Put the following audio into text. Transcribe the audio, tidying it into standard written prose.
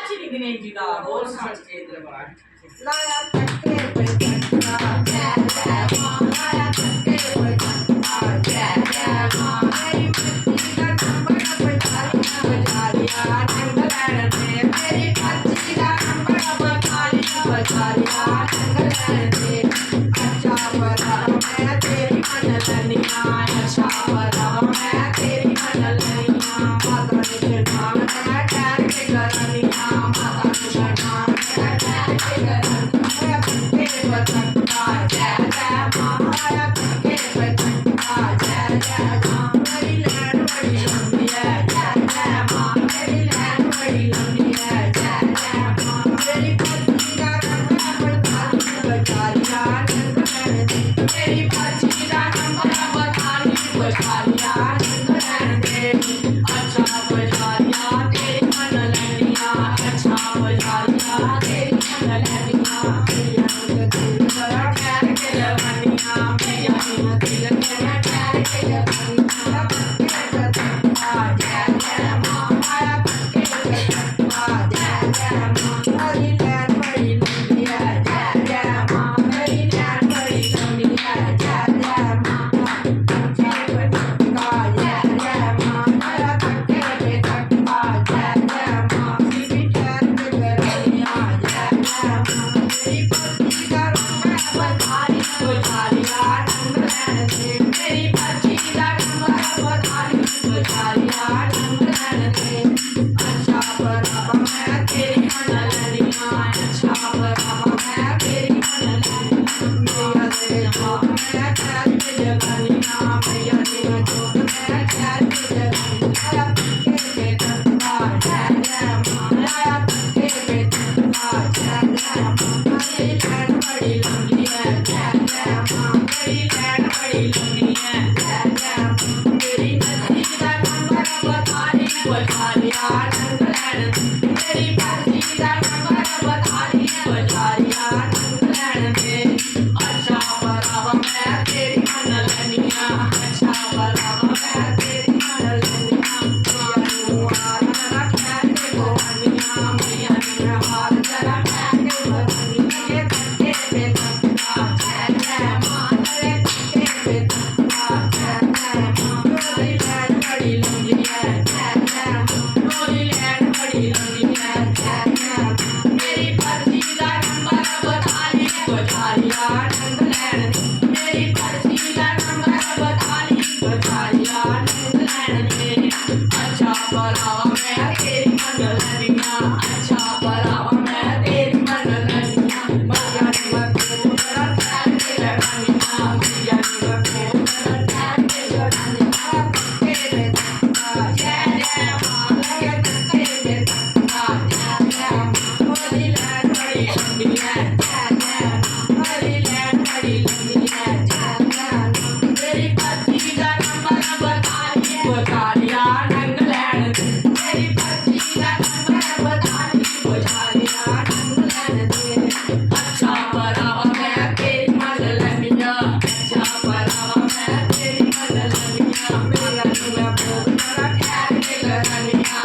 श्री गणेश जी का बोल सच्चे दरबार लाया तक्के पे चक्का जय जय मां लाया तक्के पे चक्का जय जय मां मेरी पत्नी का नंबर बजा लिया नंग लैन दे मेरी पत्नी का नंबर बजा लिया नंग लैन दे अच्छा बड़ा मैं तेरी मन लनिया अच्छा बड़ा मैं तेरी मन लनिया माता ने चढ़ा मैं ठहर के करनिया माता ने चढ़ा मैं ठहर के करनिया तक्के पे चक्का जय जय मां लाया तक्के पे चक्का जय जय मां मेरी लैन बड़ी लंबी है जय जय मां मेरी लैन बड़ी लंबी है जय जय मां मेरी पत्नी का नंबर बजा लिया नंग लैन दे मेरी पत्नी का नंबर बजा लिया नंग लैन दे अच्छा बजा लिया तेरी मन लनिया अच्छा बजा लिया तेरी मन लनिया मेरा दिल जरा ठहर के लवनिया मेरा दिल जरा ठहर के लवनिया तक्के पे चक्का जय जय मां लाया तक्के पे चक्का जय जय मां मेरी लैन बड़ी लंबी है जय जय मां मेरी लैन बड़ी लंबी है जय जय मां तक्के पे चक्का जय जय मां लाया तक्के पे चक्का जय जय मां बीबी ठहर के करनिया जय जय मां मेरी पत्नी का नंबर बजा लिया नंग लैन दे मेरी पत्नी का नंबर बजा लिया नंग लैन दे अच्छा बड़ा मैं तेरी मन लनिया अच्छा बड़ा मैं तेरी मन लनिया मेरा दिल जो मैं ठहर के जगनिया मेरा दिल जो मैं ठहर के जगनिया तक्के पे चक्का जय जय मां लाया तक्के पे चक्का जय जय मां मेरी लैन बड़ी लंबी है जय जय मां मेरी लैन बड़ी लंबी है जय जय मां मेरी पत्नी का नंबर बजा लिया नंग लैन दे मेरी पत्नी का नंबर बजा लिया नंग लैन दे अच्छा बड़ा मैं तेरी मन लनिया अच्छा बड़ा मैं तेरी मन लनिया मेरा हार जरा ठहर के गोवनिया मेरा हार जरा ठहर के गोवनिया ये तक्के पे चक्का जय जय मां ये तक्के पे चक्का जय जय मां मेरी लैन बड़ी लंबी है जय जय मां मेरी लैन बड़ी लंबी है जय जय मां मेरी पत्नी का नंबर बजा लिया नंग लैन दे मेरी पत्नी का नंबर बजा लिया नंग लैन दे अच्छा बड़ा मैं तेरी मन लनिया अच्छा बड़ा मैं तेरी मन लनिया मैया ने मको जरा ठहर के लगनिया मैया ने मको जरा ठहर के लगनिया तक्के पे चक्का जय जय मां लाया तक्के पे चक्का जय जय मां मेरी लैन बड़ी लंबी है जय जय मां मेरी लैन बड़ी लंबी है जय जय मां मेरी पत्नी का नंबर बजा लिया नंग लैन दे मेरी पत्नी का नंबर बजा लिया नंग लैन दे अच्छा बड़ा मैं तेरी मन लनिया अच्छा बड़ा मैं तेरी मन लनिया मेरा दिल जरा ठहर के करनिया